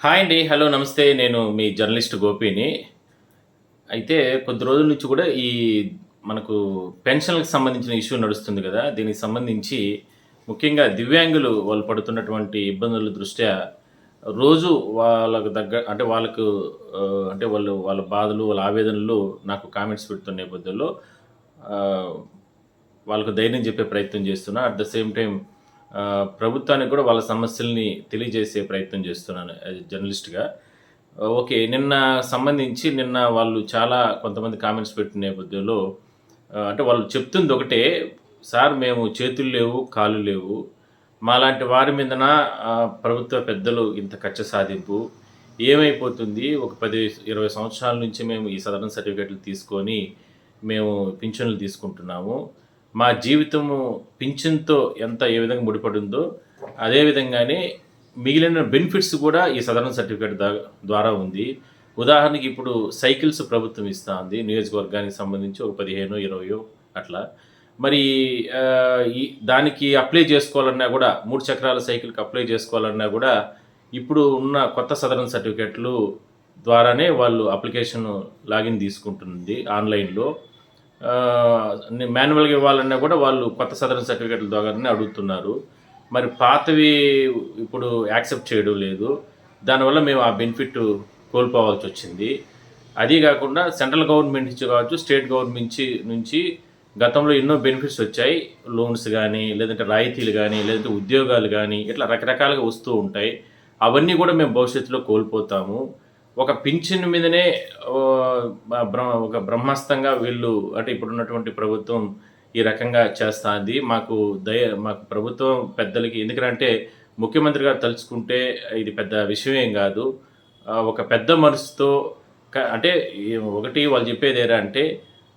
Hi అండి. Hello నమస్తే. నేను మీ జర్నలిస్ట్ గోపిని. అయితే కొద్ది రోజుల నుంచి కూడా మనకు పెన్షన్‌లకు సంబంధించిన ఇష్యూ నడుస్తుంది గదా! దీనికి సంబంధించి ముఖ్యంగా దివ్యాంగులు వాళ్ళు పడుతున్నటువంటి ఇబ్బందుల దృష్ట్యా రోజు వాళ్ళకు అంటే వాళ్ళకు అంటే వాళ్ళ బాధలు, వాళ్ళ ఆవేదనలు నాకు కామెంట్స్ పెడుతున్న నేపథ్యంలో ఆహ్, వాళ్ళకు ధైర్యం చెప్పే ప్రయత్నం చేస్తున్నా. అట్ ద సేమ్ టైమ్ ప్రభుత్వానికి కూడా వాళ్ళ సమస్యల్ని తెలియజేసే ప్రయత్నం చేస్తున్నాను జర్నలిస్ట్‌గా. ఓకే. నిన్న వాళ్ళు చాలా కొంతమంది కామెంట్స్ పెట్టిన నేపథ్యంలో అంటే వాళ్ళు చెప్తుంది ఒకటే, "సార్ మేము చేతులు లేవు, కాళ్ళు లేవు. మాలాంటి వారి మీదన ప్రభుత్వ పెద్దలు ఇంత కక్ష సాధింపు. ఏమైపోతుంది? ఒక 10, 20 సంవత్సరాల నుంచి మేము ఈ సదరన్ సర్టిఫికేట్లు తీసుకొని మేము పింఛన్లు తీసుకుంటున్నాము. మా జీవితము పింఛన్‌తో ఏ విధంగా ముడిపడుందో, అదే విధంగానే మిగిలిన బెనిఫిట్స్ కూడా ఈ సదరన్ సర్టిఫికేట్ ద్వారా ఉంది. ఉదాహరణకి ఇప్పుడు సైకిల్స్ ప్రభుత్వం ఇస్తా ఉంది. నియోజకవర్గానికి సంబంధించి ఒక 15, 20 అట్లా. మరి దానికి అప్లై చేసుకోవాలన్నా గూడా 3 చక్రాల సైకిల్‌కి అప్లై చేసుకోవాలన్నా గూడా ఇప్పుడు ఉన్న కొత్త సదరన్ సర్టిఫికేట్లు ద్వారానే వాళ్ళు అప్లికేషన్ లాగిన్ తీసుకుంటుంది ఆన్‌లైన్‌లో. మాన్యువల్‌గా ఇవ్వాలన్నా కూడా వాళ్ళు కొత్త సదరన్ సర్టిఫికేట్ల ద్వారానే అడుగుతున్నారు. మరి పాతవి ఇప్పుడు యాక్సెప్ట్ చేయడం లేదు. దానివల్ల మేము ఆ బెనిఫిట్ కోల్పోవాల్సొచ్చింది. అదీ గాకుండా సెంట్రల్ గవర్నమెంట్ నుంచి కావచ్చు, స్టేట్ గవర్నమెంట్ నుంచి గతంలో ఎన్నో బెనిఫిట్స్ వచ్చాయి. లోన్స్ గానీ, లేదంటే రాయితీలు గానీ, లేదంటే ఉద్యోగాలు గానీ, ఇట్లా రకరకాలుగా వస్తూ ఉంటాయి. అవన్నీ గూడా మేము భవిష్యత్తులో కోల్పోతాము. ఒక పింఛన్ మీదనే ఒక బ్రహ్మాస్త్రంగా వీళ్ళు అంటే ఇప్పుడున్నటువంటి ప్రభుత్వం ఈ రకంగా చేస్తాంది. మాకు ప్రభుత్వం పెద్దలకి ఎందుకంటే ముఖ్యమంత్రి గారు తలుచుకుంటే ఇది పెద్ద విషయం ఏం గాదు. ఒక పెద్ద మనసుతో అంటే ఒకటి వాళ్ళు చెప్పేదేరా అంటే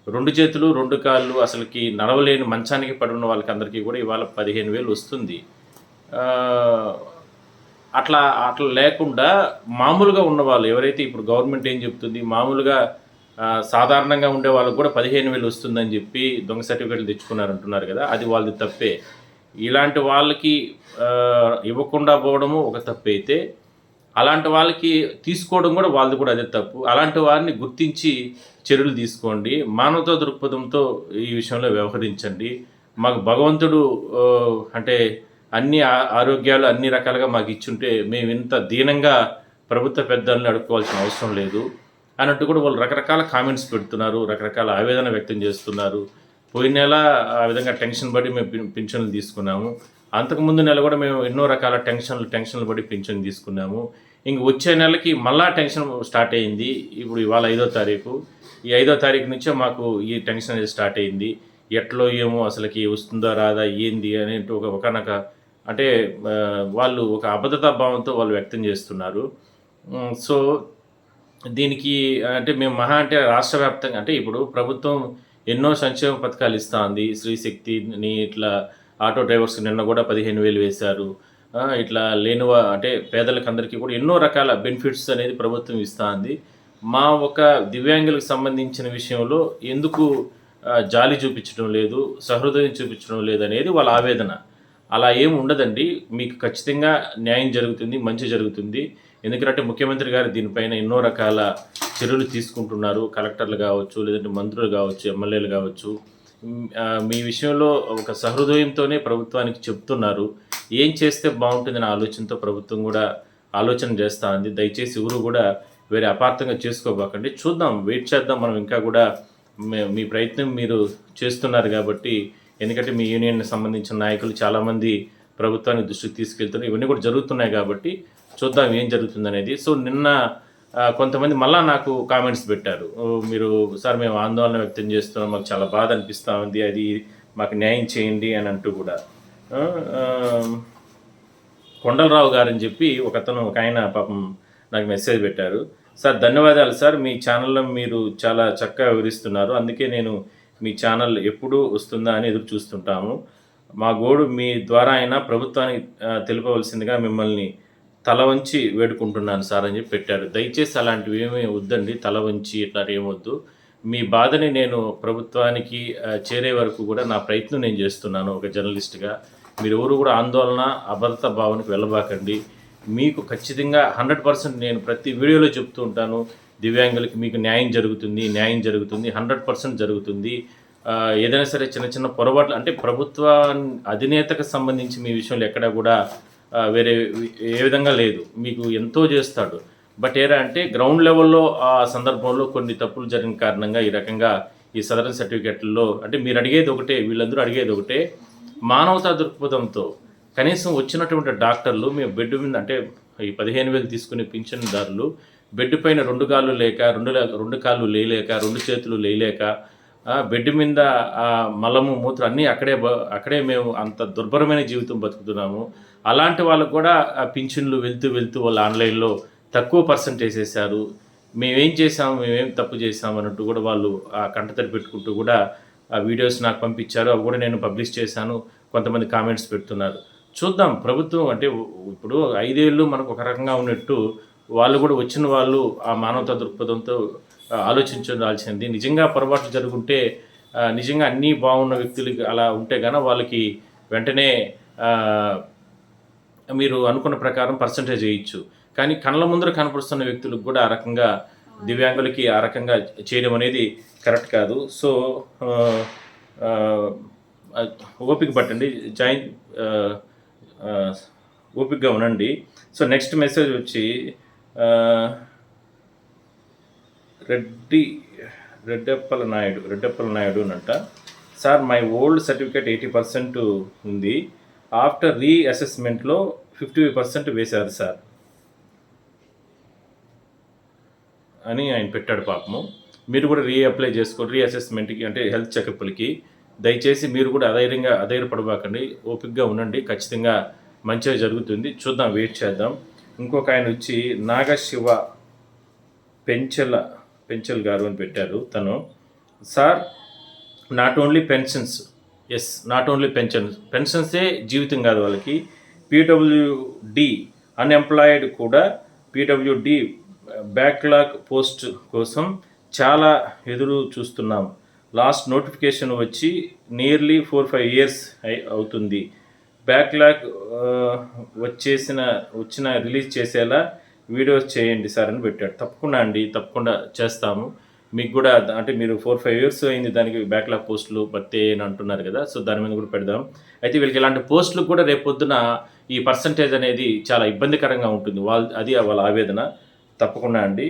2 చేతులు, 2 కాళ్ళు అసలకి నడవలేని మంచానికి పడున్న వాళ్ళకందరికీ కూడా ఇవాళ 15,000 వస్తుంది. ఆహ్, అట్లా అట్లా లేకుండా మామూలుగా ఉన్నవాళ్ళు ఎవరైతే ఇప్పుడు గవర్నమెంట్ ఏం చెప్తుంది, మామూలుగా సాధారణంగా ఉండే వాళ్ళకి కూడా 15,000 వస్తుందని చెప్పి దొంగ సర్టిఫికేట్లు తెచ్చుకున్నారంటున్నారు కదా! అది వాళ్ళది తప్పే. ఇలాంటి వాళ్ళకి ఇవ్వకుండా పోవడము ఒక తప్పైతే, అలాంటి వాళ్ళకి తీసుకోవడం కూడా వాళ్ళది కూడా అదే తప్పు. అలాంటి వారిని గుర్తించి చర్యలు తీసుకోండి. మానవతా దృక్పథంతో ఈ విషయంలో వ్యవహరించండి. మాకు భగవంతుడు అంటే అన్ని ఆరోగ్యాలు అన్ని రకాలుగా మాకిచ్చుంటే మేమింత దీనంగా ప్రభుత్వ పెద్దల్ని అడుక్కోవాల్సిన అవసరం లేదు అన్నట్టు కూడా వాళ్ళు రకరకాల కామెంట్స్ పెడుతున్నారు. రకరకాల ఆవేదన వ్యక్తం చేస్తున్నారు. పోయిన నెల ఆ విధంగా టెన్షన్ పడి మేము పింఛన్లు తీసుకున్నాము. అంతకుముందు నెల కూడా మేము ఎన్నో రకాల టెన్షన్లు పడి పింఛన్ తీసుకున్నాము. ఇంక వచ్చే నెలకి మళ్ళా టెన్షన్ స్టార్ట్ అయింది. ఇప్పుడు ఇవాళ 5వ తారీఖు. ఈ 5వ తారీఖు నుంచే మాకు ఈ టెన్షన్ అనేది స్టార్ట్ అయింది. ఎట్లో ఏమో అసలకి వస్తుందా రాదా ఏంది అనేటి ఒకానొక అంటే వాళ్ళు ఒక అభద్రతా భావంతో వాళ్ళు వ్యక్తం చేస్తున్నారు. సో దీనికి అంటే మేము మహా అంటే రాష్ట్ర వ్యాప్తంగా అంటే ఇప్పుడు ప్రభుత్వం ఎన్నో సంక్షేమ పథకాలు ఇస్తా ఉంది. స్త్రీశక్తిని ఇట్లా ఆటో డ్రైవర్స్‌కి నిన్న కూడా 15,000 వేశారు. ఇట్లా అంటే పేదలకందరికీ కూడా ఎన్నో రకాల బెనిఫిట్స్ అనేది ప్రభుత్వం ఇస్తా ఉంది. మా ఒక దివ్యాంగులకు సంబంధించిన విషయంలో ఎందుకు జాలి చూపించడం లేదు, సహృదయం చూపించడం లేదనేది వాళ్ళ ఆవేదన. అలా ఏమి ఉండదండి. మీకు ఖచ్చితంగా న్యాయం జరుగుతుంది, మంచి జరుగుతుంది. ఎందుకంటే ముఖ్యమంత్రి గారు దీనిపైన ఎన్నో రకాల చర్యలు తీసుకుంటున్నారు. కలెక్టర్లు కావచ్చు, లేదంటే మంత్రులు కావచ్చు, ఎమ్మెల్యేలు కావచ్చు. మీ విషయంలో ఒక సహృదయంతోనే ప్రభుత్వానికి చెప్తున్నారు. ఏం చేస్తే బాగుంటుందనే ఆలోచనతో ప్రభుత్వం కూడా ఆలోచన చేస్తూ ఉంది. దయచేసి ఎవరు కూడా వేరే అపార్థంగా చేసుకోబాకండి. చూద్దాం, వెయిట్ చేద్దాం. మనం ఇంకా కూడా మీ ప్రయత్నం మీరు చేస్తున్నారు కాబట్టి, ఎందుకంటే మీ యూనియన్‌కి సంబంధించిన నాయకులు చాలామంది ప్రభుత్వానికి దృష్టికి తీసుకెళ్తున్నారు. ఇవన్నీ కూడా జరుగుతున్నాయి కాబట్టి చూద్దాం ఏం జరుగుతుందనేది. సో నిన్న కొంతమంది మళ్ళా నాకు కామెంట్స్ పెట్టారు. మీరు సార్ మేము ఆందోళన వ్యక్తం చేస్తున్నాం, మాకు చాలా బాధ అనిపిస్తూ ఉంది, అది మాకు న్యాయం చేయండి అని అంటూ కూడా. కొండలరావు గారని చెప్పి ఒక ఆయన పాపం నాకు మెసేజ్ పెట్టారు. సార్ ధన్యవాదాలు సార్, మీ ఛానల్లో మీరు చాలా చక్కగా వివరిస్తున్నారు. అందుకే నేను మీ ఛానల్ ఎప్పుడు వస్తుందా అని ఎదురు చూస్తుంటాము. మా గోడు మీ ద్వారా అయినా ప్రభుత్వానికి తెలుపవలసిందిగా మిమ్మల్ని తల వంచి వేడుకుంటున్నాను సార్ అని చెప్పి పెట్టారు. దయచేసి అలాంటివి ఏమీ వద్దండి, తల వంచి ఇట్లా ఏమొద్దు. మీ బాధని నేను ప్రభుత్వానికి చేరే వరకు కూడా నా ప్రయత్నం నేను చేస్తున్నాను ఒక జర్నలిస్ట్‌గా. మీరెవరు కూడా ఆందోళన, అభద్రతా భావనకు వెళ్ళబాకండి. మీకు ఖచ్చితంగా 100% నేను ప్రతి వీడియోలో చెప్తూ ఉంటాను, దివ్యాంగులకి మీకు న్యాయం జరుగుతుంది, న్యాయం జరుగుతుంది, 100% జరుగుతుంది. ఏదైనా సరే చిన్న చిన్న పొరపాట్లు అంటే ప్రభుత్వ అధినేతకు సంబంధించి మీ విషయంలో ఎక్కడా కూడా వేరే ఏ విధంగా లేదు. మీకు ఎంతో చేస్తాడు. బట్ ఏరా అంటే గ్రౌండ్ లెవెల్లో ఆ సందర్భంలో కొన్ని తప్పులు జరిగిన కారణంగా ఈ రకంగా ఈ సదరన్ సర్టిఫికెట్లలో అంటే మీరు అడిగేది ఒకటే, వీళ్ళందరూ అడిగేది ఒకటే, మానవతా దృక్పథంతో కనీసం వచ్చినటువంటి డాక్టర్లు మేము బెడ్ మీద అంటే ఈ 15,000 తీసుకునే పింఛన్దారులు బెడ్ పైన 2 కాళ్ళు లేక 2 కాళ్ళు లేలేక 2 చేతులు లేలేక బెడ్ మీద మలము మూత్రం అన్నీ అక్కడే మేము అంత దుర్భరమైన జీవితం బతుకుతున్నాము. అలాంటి వాళ్ళకు కూడా పింఛన్లు వెళ్తూ వాళ్ళు ఆన్లైన్లో తక్కువ పర్సెంటేజ్ వేశారు. మేమేం చేసాము, మేమేం తప్పు చేసాము అన్నట్టు కూడా వాళ్ళు కంటతడి పెట్టుకుంటూ కూడా ఆ వీడియోస్ నాకు పంపించారు. అవి కూడా నేను పబ్లిష్ చేశాను. కొంతమంది కామెంట్స్ పెడుతున్నారు. చూద్దాం ప్రభుత్వం అంటే ఇప్పుడు 5 ఏళ్ళు మనకు ఒక రకంగా ఉన్నట్టు వాళ్ళు కూడా వచ్చిన వాళ్ళు ఆ మానవతా దృక్పథంతో ఆలోచించాల్సింది. నిజంగా పొరపాట్లు జరుగుంటే నిజంగా అన్నీ బాగున్న వ్యక్తులకి అలా ఉంటే గాన వాళ్ళకి వెంటనే మీరు అనుకున్న ప్రకారం పర్సంటేజ్ వేయచ్చు. కానీ కళ్ళ ముందర కనపడుతున్న వ్యక్తులకు కూడా ఆ రకంగా దివ్యాంగులకి ఆ రకంగా చేయడం అనేది కరెక్ట్ కాదు. సో ఓపిక పట్టండి, ఓపికగా ఉండండి. సో నెక్స్ట్ మెసేజ్ వచ్చి రెడ్డప్పల నాయుడు అనంట. సార్ మై ఓల్డ్ సర్టిఫికేట్ 80% ఉంది. ఆఫ్టర్ రీఅసెస్మెంట్లో 50% వేశారు సార్ అని ఆయన పెట్టాడు పాపము. మీరు కూడా రీఅప్లై చేసుకోండి రీఅసెస్మెంట్కి అంటే హెల్త్ చెకప్లకి. దయచేసి మీరు కూడా అధైర్యపడబాకండి, ఓపికగా ఉండండి, ఖచ్చితంగా మంచిగా జరుగుతుంది. చూద్దాం, వెయిట్ చేద్దాం. ఇంకొక ఆయన వచ్చి నాగశివ పెంచల్ గారు అని పెట్టారు. తను sir not only pensions, not only పెన్షన్సే జీవితం కాదు వాళ్ళకి, పీడబ్ల్యూడి అన్ఎంప్లాయిడ్ కూడా పీడబ్ల్యూడి బ్యాక్లాగ్ పోస్ట్ కోసం చాలా ఎదురు చూస్తున్నాం. లాస్ట్ నోటిఫికేషన్ వచ్చి నియర్లీ 4-5 years అవుతుంది. బ్యాక్లాగ్ వచ్చిన రిలీజ్ చేసేలా వీడియోస్ చేయండి సార్ అని పెట్టాడు. తప్పకుండా అండి, తప్పకుండా చేస్తాము. మీకు కూడా అంటే మీరు 4-5 years అయింది దానికి బ్యాక్లాగ్ పోస్టులు భర్తీ అని అంటున్నారు కదా, సో దాని మీద కూడా పెడదాం. అయితే వీళ్ళకి ఇలాంటి పోస్టులు కూడా రేపొద్దున ఈ పర్సంటేజ్ అనేది చాలా ఇబ్బందికరంగా ఉంటుంది. వాళ్ళ ఆవేదన. తప్పకుండా అండి.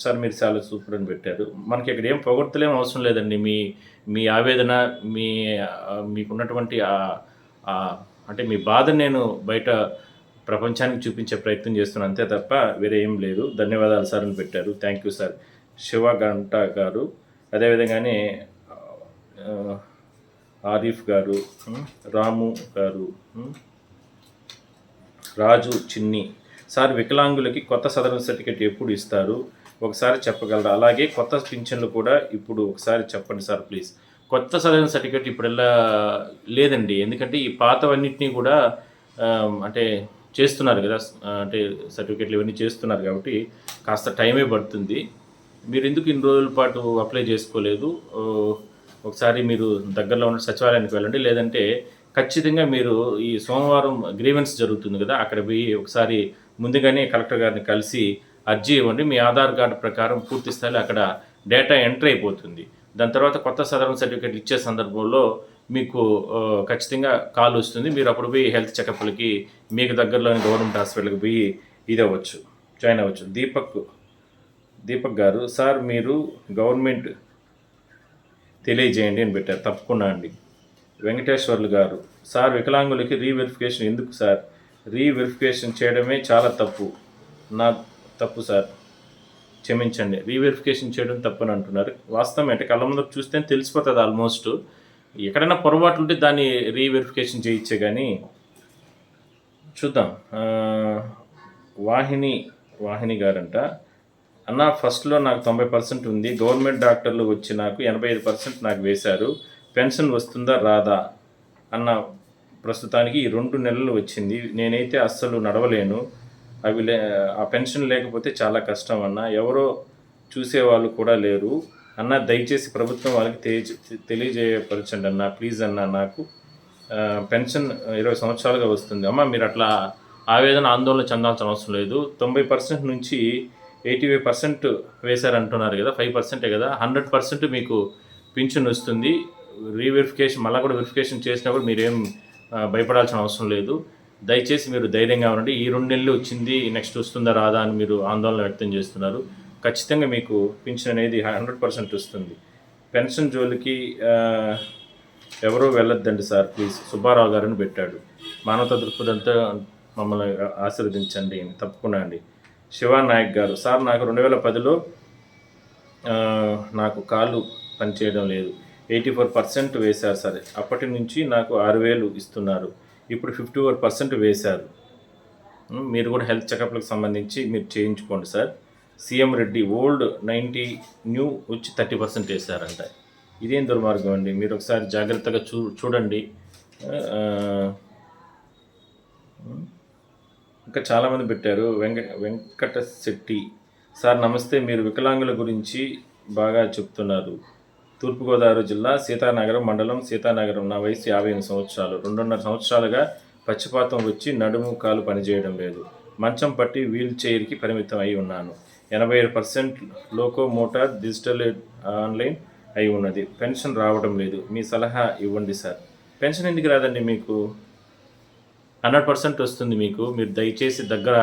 సార్ మీరు చాలా సూపర్ అని పెట్టారు. మనకి ఇక్కడ ఏం పొగడ్తలేం అవసరం లేదండి. మీ ఆవేదన మీకున్నటువంటి అంటే మీ బాధను నేను బయట ప్రపంచానికి చూపించే ప్రయత్నం చేస్తున్నాను, అంతే తప్ప వేరే ఏం లేదు. ధన్యవాదాలు సార్ అని పెట్టారు. Thank you sir. శివగంట గారు, అదేవిధంగానే ఆరిఫ్ గారు, రాము గారు, రాజు చిన్ని. సార్ వికలాంగులకి కొత్త సదరన్ సర్టిఫికేట్ ఎప్పుడు ఇస్తారు, ఒకసారి చెప్పగలరా? అలాగే కొత్త పింఛన్లు కూడా ఇప్పుడు ఒకసారి చెప్పండి సార్ ప్లీజ్. కొత్త సదరన్ సర్టిఫికేట్ ఇప్పుడు లేదండి, ఎందుకంటే ఈ పాతవన్నింటినీ కూడా అంటే చేస్తున్నారు కదా, అంటే సర్టిఫికేట్లు ఇవన్నీ చేస్తున్నారు కాబట్టి కాస్త టైమే పడుతుంది. మీరు ఎందుకు ఇన్ని రోజుల పాటు అప్లై చేసుకోలేదు? ఒకసారి మీరు దగ్గరలో ఉన్న సచివాలయానికి వెళ్ళండి, లేదంటే ఖచ్చితంగా మీరు ఈ సోమవారం గ్రీవెన్స్ జరుగుతుంది కదా, అక్కడ పోయి ఒకసారి ముందుగానే కలెక్టర్ గారిని కలిసి అర్జీ ఇవ్వండి. మీ ఆధార్ కార్డు ప్రకారం పూర్తి స్థాయిలో అక్కడ డేటా ఎంటర్ అయిపోతుంది. దాని తర్వాత కొత్త సదరన్ సర్టిఫికేట్ ఇచ్చే సందర్భంలో మీకు ఖచ్చితంగా కాల్ వస్తుంది. మీరు అప్పుడు పోయి హెల్త్ చెకప్లకి మీకు దగ్గరలోని గవర్నమెంట్ హాస్పిటల్కి పోయి జాయిన్ అవ్వచ్చు. దీపక్ గారు, సార్ మీరు గవర్నమెంట్ తెలియజేయండి అని పెట్టారు. తప్పకుండా అండి. వెంకటేశ్వర్లు గారు, సార్ వికలాంగులకి రీవెరిఫికేషన్ ఎందుకు సార్? రీవెరిఫికేషన్ చేయడమే చాలా తప్పు సార్, క్షమించండి. రీవెరిఫికేషన్ చేయడం తప్పని అంటున్నారు. వాస్తవం అంటే కళ్ళ ముందు చూస్తే తెలిసిపోతుంది ఆల్మోస్ట్. ఎక్కడైనా పొరపాట్లు ఉంటే దాన్ని రీవెరిఫికేషన్ చేయించే కానీ చూద్దాం. వాహిని గారంట, అన్న ఫస్ట్లో నాకు 90% ఉంది, గవర్నమెంట్ డాక్టర్లు వచ్చి నాకు 85% నాకు వేశారు, పెన్షన్ వస్తుందా రాదా అన్న. ప్రస్తుతానికి 2 నెలలు వచ్చింది, నేనైతే అస్సలు నడవలేను, ఆ పెన్షన్ లేకపోతే చాలా కష్టం అన్న, ఎవరో చూసేవాళ్ళు కూడా లేరు అన్న, దయచేసి ప్రభుత్వం వాళ్ళకి తెలియజేయపరచండి అన్న ప్లీజ్ అన్న. నాకు పెన్షన్ 20 సంవత్సరాలుగా వస్తుంది. అమ్మ మీరు అట్లా ఆవేదన, ఆందోళన చెందాల్సిన అవసరం లేదు. 90% నుంచి 85% వేశారంటున్నారు కదా! 5%ఏ కదా! 100% మీకు పింఛన్ వస్తుంది. రీవెరిఫికేషన్ మళ్ళా కూడా వెరిఫికేషన్ చేసినప్పుడు మీరేం భయపడాల్సిన అవసరం లేదు. దయచేసి మీరు ధైర్యంగా ఉండండి. ఈ 2 నెలలు వచ్చింది, నెక్స్ట్ వస్తుందా రాదా అని మీరు ఆందోళన వ్యక్తం చేస్తున్నారు. ఖచ్చితంగా మీకు పింఛన్ అనేది 100% వస్తుంది. పెన్షన్ జోలికి ఎవరూ వెళ్ళొద్దండి సార్ ప్లీజ్, సుబ్బారావు గారని పెట్టాడు. మానవతా దృక్పథంతో మమ్మల్ని ఆశీర్వదించండి. తప్పకుండా అండి. శివానాయక్ గారు, సార్ నాకు 2010లో నాకు కాళ్ళు పనిచేయడం లేదు, 84% వేశారు సార్. అప్పటి నుంచి నాకు 6,000 ఇస్తున్నారు. ఇప్పుడు 54% వేశారు. మీరు కూడా హెల్త్ చెకప్లకు సంబంధించి మీరు చేయించుకోండి sir. CM Reddy old 90, new వచ్చి 30% వేశారంట. ఇదేం దుర్మార్గం అండి. మీరు ఒకసారి జాగ్రత్తగా చూడండి. ఇంకా చాలామంది పెట్టారు. వెంకట శెట్టి సార్ నమస్తే, మీరు వికలాంగుల గురించి బాగా చెప్తున్నారు. తూర్పుగోదావరి జిల్లా సీతానగరం మండలం సీతానగరం. నా వయసు 58 సంవత్సరాలు. 2.5 సంవత్సరాలుగా పక్షపాతం వచ్చి నడుము కాలు పనిచేయడం లేదు. మంచం పట్టి వీల్ చైర్కి పరిమితం అయి ఉన్నాను. 85% లోకోమోటార్ డిజిటల్ ఆన్లైన్ అయి ఉన్నది. పెన్షన్ రావడం లేదు. మీ సలహా ఇవ్వండి సార్. పెన్షన్ ఎందుకు రాదండి మీకు? 100% వస్తుంది మీకు. మీరు దయచేసి దగ్గర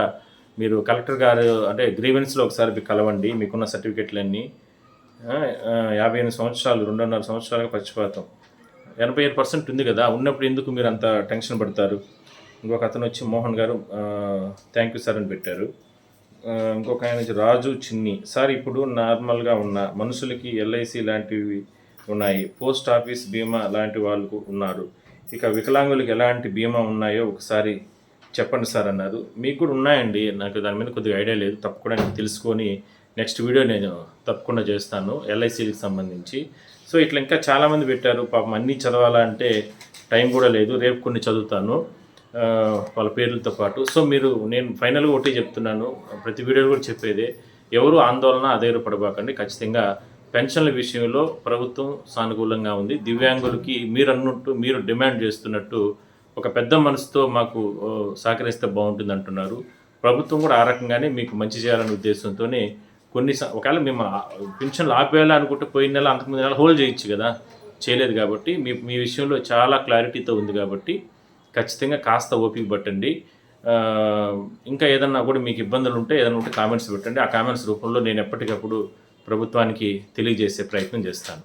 మీరు కలెక్టర్ గారు అంటే గ్రీవెన్స్లో ఒకసారి కలవండి. మీకున్న సర్టిఫికెట్లన్నీ 58 సంవత్సరాలు, 2.5 సంవత్సరాలుగా పక్షపాతం, 85% ఉంది కదా. ఉన్నప్పుడు ఎందుకు మీరు అంత టెన్షన్ పడతారు? ఇంకొక అతను వచ్చి మోహన్ గారు థ్యాంక్ యూ సార్ అని పెట్టారు. ఇంకొక ఆయన వచ్చి రాజు చిన్ని సార్, ఇప్పుడు నార్మల్గా ఉన్న మనుషులకి ఎల్ఐసి లాంటివి ఉన్నాయి, పోస్ట్ ఆఫీస్ బీమా లాంటి వాళ్ళకు ఉన్నారు. ఇక వికలాంగులకు ఎలాంటి బీమా ఉన్నాయో ఒకసారి చెప్పండి సార్ అన్నారు. మీకు కూడా ఉన్నాయండి, నాకు దాని మీద కొద్దిగా ఐడియా లేదు. తప్పకుండా నేను తెలుసుకొని నెక్స్ట్ వీడియో నేను తప్పకుండా చేస్తాను ఎల్ఐసీలకు సంబంధించి. సో ఇట్లా ఇంకా చాలామంది పెట్టారు. పాపం అన్నీ చదవాలంటే టైం కూడా లేదు. రేపు కొన్ని చదువుతాను వాళ్ళ పేర్లతో పాటు. సో నేను ఫైనల్గా ఒకటి చెప్తున్నాను, ప్రతి వీడియో కూడా చెప్పేదే, ఎవరు ఆందోళన అధైర్యపడబాకండి. ఖచ్చితంగా పెన్షన్ల విషయంలో ప్రభుత్వం సానుకూలంగా ఉంది. దివ్యాంగులకి మీరు అన్నట్టు, మీరు డిమాండ్ చేస్తున్నట్టు ఒక పెద్ద మనసుతో మాకు సహకరిస్తే బాగుంటుంది అంటున్నారు. ప్రభుత్వం కూడా ఆ రకంగానే మీకు మంచి చేయాలనే ఉద్దేశంతోనే ఒకవేళ మేము పెన్షన్లు ఆపేయాలి అనుకుంటే పోయిన నెల, అంతకుముందు నెల హోల్డ్ చేయొచ్చు కదా, చేయలేదు. కాబట్టి మీ విషయంలో చాలా క్లారిటీతో ఉంది కాబట్టి ఖచ్చితంగా కాస్త ఓపిక పట్టండి. ఇంకా ఏదన్నా కూడా మీకు ఇబ్బందులు ఉంటే ఏదైనా ఉంటే కామెంట్స్ పెట్టండి. ఆ కామెంట్స్ రూపంలో నేను ఎప్పటికప్పుడు ప్రభుత్వానికి తెలియజేసే ప్రయత్నం చేస్తాను.